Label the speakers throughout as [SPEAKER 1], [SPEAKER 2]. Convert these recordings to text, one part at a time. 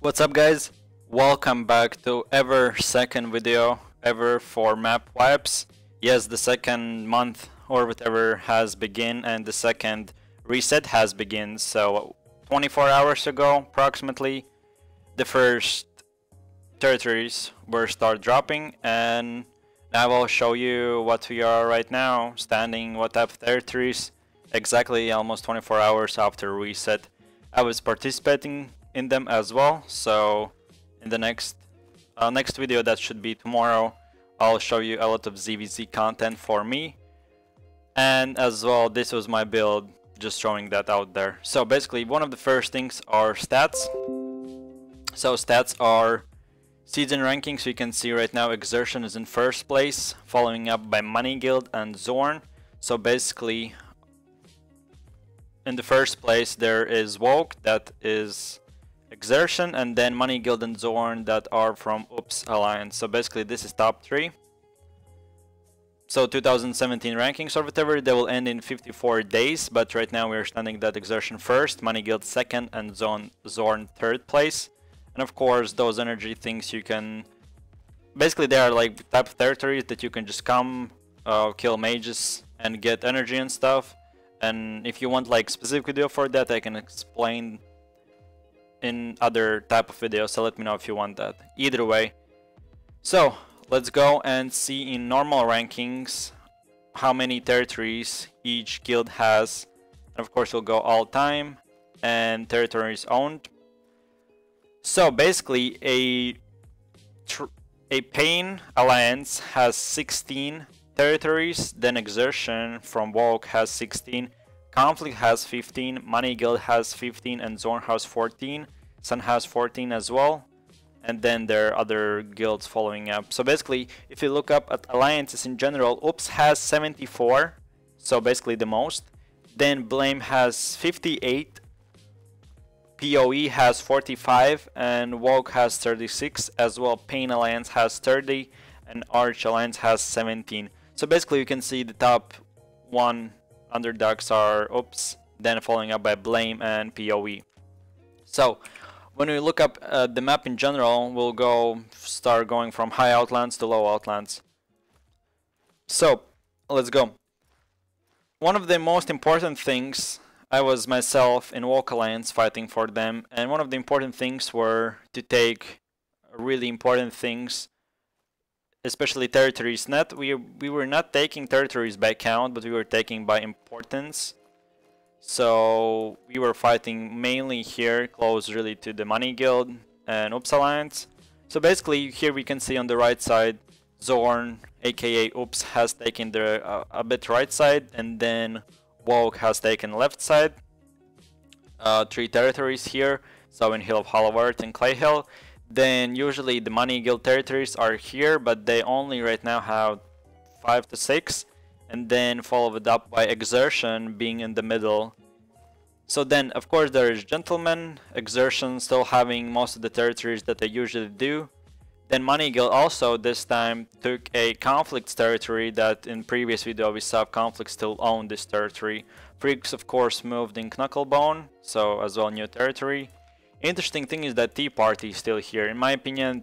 [SPEAKER 1] What's up, guys? Welcome back to ever second video ever for map wipes. Yes, the second month or whatever has begun and the second reset has begun. So 24 hours ago approximately the first territories were start dropping, and I will show you what we are right now standing, what type of territories exactly almost 24 hours after reset. I was participating in them as well, so in the next video, that should be tomorrow, I'll show you a lot of ZVZ content for me, and as well this was my build, just showing that out there. So basically one of the first things are stats. So stats are season ranking. So you can see right now Exertion is in first place, following up by Money Guild and Zorn. So basically in the first place there is Woke, that is Exertion, and then Money Guild and Zorn that are from Oops Alliance. So basically this is top 3. So 2017 rankings or whatever, they will end in 54 days, but right now we are standing that Exertion first, Money Guild second, and Zorn third place. And of course those energy things you can, basically they are like type of territories that you can just come, kill mages and get energy and stuff. And if you want like specific video for that, I can explain in other type of videos, so let me know if you want that. Either way, so let's go and see in normal rankings how many territories each guild has. And of course we'll go all time and territories owned. So basically a Pain Alliance has 16 territories, then Exertion from Woke has 16, Conflict has 15, Money Guild has 15, and Zorn has 14, Sun has 14 as well, and then there are other guilds following up. So basically if you look up at alliances in general, Oops has 74, so basically the most, then Blame has 58, PoE has 45, and Woke has 36 as well. Pain Alliance has 30, and Arch Alliance has 17. So basically you can see the top 1 underdogs are Oops, then following up by Blame and PoE. So when we look up the map in general, we'll start going from high outlands to low outlands. So let's go. One of the most important things, I was myself in Woke Alliance fighting for them, and one of the important things were to take really important things, especially territories. We were not taking territories by count, but we were taking by importance. So we were fighting mainly here, close really to the Money Guild and Oops Alliance. So basically here we can see on the right side, Zorn, aka Oops, has taken the a bit right side, and then Woke has taken left side. 3 territories here, so in Hill of Hollow Earth and Clay Hill. Then usually the Money Guild territories are here, but they only right now have 5 to 6, and then followed up by Exertion being in the middle. So then of course there is Gentleman, Exertion still having most of the territories that they usually do. Then Money Guild also this time took a Conflict territory that in previous video we saw Conflict still owned this territory. Freaks of course moved in Knucklebone, so as well new territory. Interesting thing is that Tea Party is still here. In my opinion,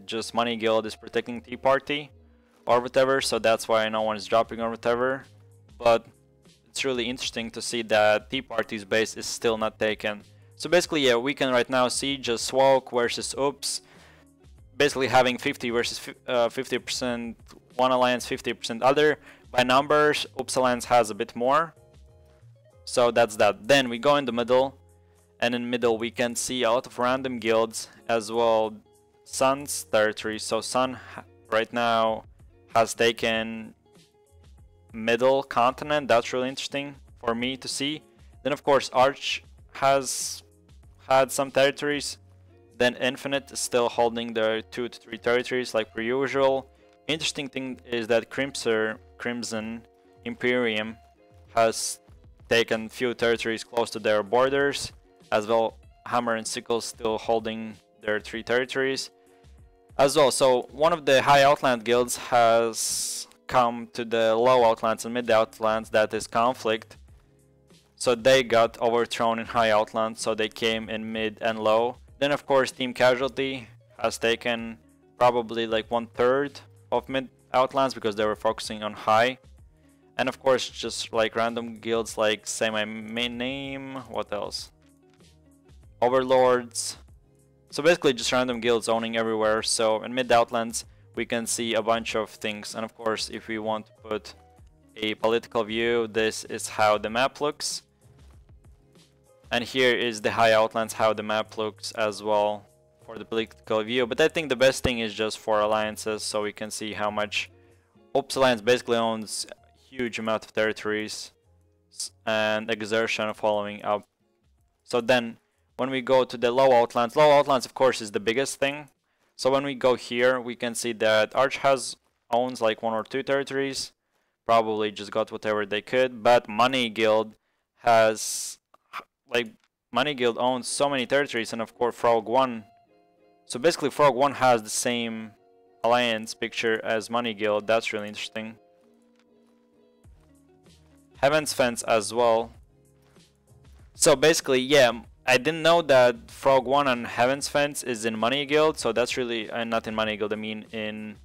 [SPEAKER 1] just Money Guild is protecting Tea Party or whatever, so that's why no one is dropping or whatever. But it's really interesting to see that Tea Party's base is still not taken. So basically, yeah, we can right now see just Woke versus Oops, basically having 50 versus 50% one alliance, 50% other. By numbers, Oops Alliance has a bit more. So that's that. Then we go in the middle. And in middle we can see a lot of random guilds as well. Sun's territory, so Sun right now has taken middle continent. That's really interesting for me to see. Then of course Arch has had some territories. Then Infinite is still holding their 2 to 3 territories like per usual. Interesting thing is that Crimson Imperium has taken few territories close to their borders. As well, Hammer and Sickle still holding their 3 territories as well. So one of the high outland guilds has come to the low outlands and mid outlands, that is Conflict. So they got overthrown in high outlands, so they came in mid and low. Then of course Team Casualty has taken probably like 1/3 of mid outlands because they were focusing on high. And of course just like random guilds like say my main name, what else? Overlords. So basically just random guilds owning everywhere. So in mid outlands we can see a bunch of things. And of course if we want to put a political view, this is how the map looks. And here is the high outlands, how the map looks as well for the political view. But I think the best thing is just for alliances, so we can see how much Ops Alliance basically owns a huge amount of territories and exertion following up. So then when we go to the low outlands of course is the biggest thing. So when we go here we can see that Arch owns like 1 or 2 territories, probably just got whatever they could, but Money Guild has Money Guild owns so many territories, and of course Frog 1. So basically Frog 1 has the same alliance picture as Money Guild. That's really interesting. Heaven's Fence as well. So basically, yeah, I didn't know that Frog 1 and Heaven's Fence is in Money Guild, so that's really not in Money Guild, I mean in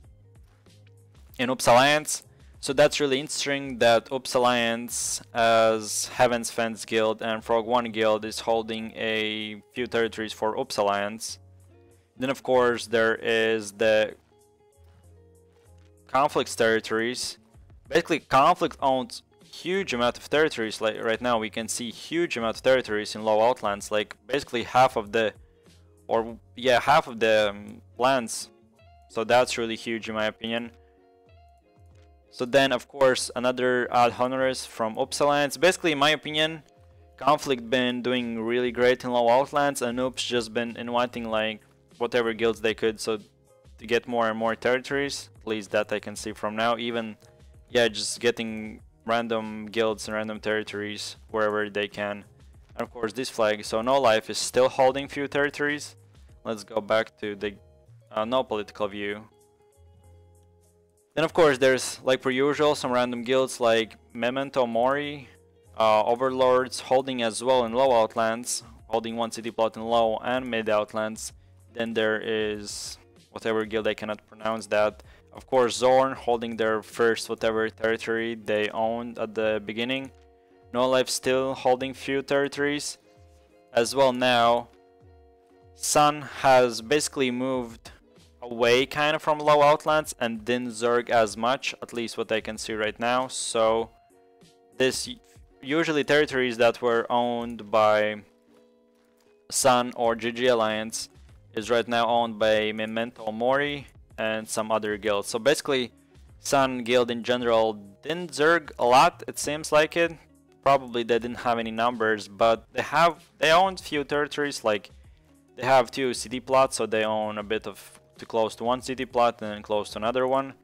[SPEAKER 1] Oops Alliance. So that's really interesting that Oops Alliance as Heaven's Fence Guild and Frog 1 Guild is holding a few territories for Oops Alliance. Then of course there is the Conflict's territories. Basically Conflict owns huge amount of territories. Like right now we can see huge amount of territories in low outlands, like basically half of the lands. So that's really huge in my opinion. So then of course another ad honoris from Oops Alliance. Basically in my opinion Conflict been doing really great in low outlands, and Oops just been inviting like whatever guilds they could, so to get more and more territories, at least that I can see from now. Even yeah, just getting random guilds and random territories wherever they can. And of course this flag, so No Life is still holding few territories. Let's go back to the no political view. Then of course there's, like per usual, some random guilds like Memento Mori, Overlords holding as well in low outlands, holding 1 city plot in low and mid outlands. Then there is whatever guild, I cannot pronounce that. Of course Zorn holding their first whatever territory they owned at the beginning. No Life still holding few territories as well now. Sun has basically moved away kind of from low outlands and didn't zerg as much, at least what I can see right now. So this usually territories that were owned by Sun or GG Alliance is right now owned by Memento Mori and some other guilds. So basically Sun guild in general didn't zerg a lot, it seems like it. Probably they didn't have any numbers, but they own few territories, like they have 2 city plots, so they own a bit of close to 1 city plot and close to another one.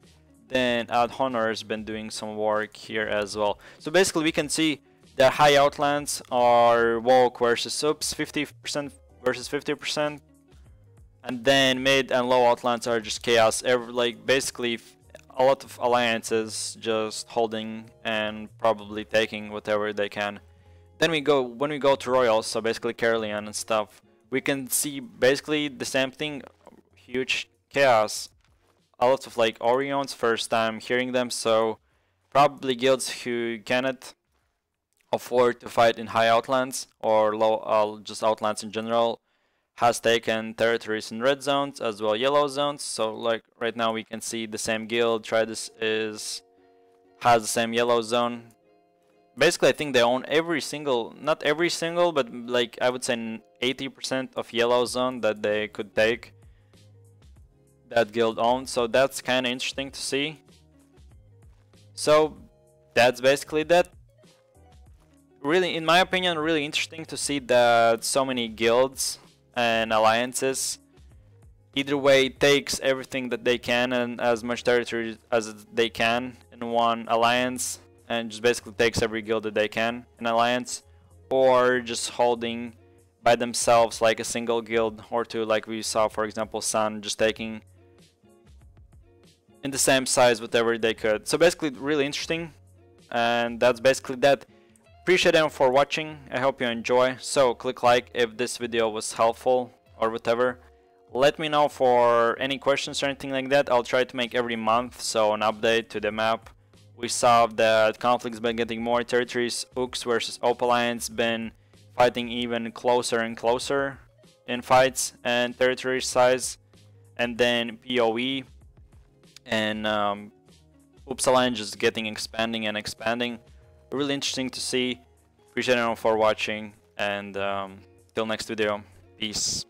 [SPEAKER 1] Then Ad Honor has been doing some work here as well. So basically we can see that high outlands are Woke versus Oops, 50% versus 50%. And then mid and low outlands are just chaos. Like basically a lot of alliances just holding and probably taking whatever they can. Then when we go to Royals, so basically Carolean and stuff, we can see basically the same thing. Huge chaos, a lot of like Orions, first time hearing them, so probably guilds who cannot afford to fight in high outlands or low just outlands in general has taken territories in red zones as well yellow zones. So like right now we can see the same guild Tridus has the same yellow zone. Basically I think they own every single, not every single, but like I would say 80% of yellow zone that they could take, that guild owns. So that's kind of interesting to see. So that's basically that. Really, in my opinion, really interesting to see that so many guilds and alliances either way takes everything that they can and as much territory as they can in one alliance, and just basically takes every guild that they can in alliance, or just holding by themselves like a single guild or two, like we saw for example Sun just taking in the same size whatever they could. So basically really interesting, and that's basically that. Appreciate them for watching, I hope you enjoy. So click like if this video was helpful, or whatever. Let me know for any questions or anything like that. I'll try to make every month so an update to the map. We saw that conflict's been getting more territories. Ooks versus Opalines been fighting even closer and closer in fights and territory size. And then PoE and Uppsala just getting expanding and expanding. Really interesting to see. Appreciate everyone for watching, and till next video. Peace.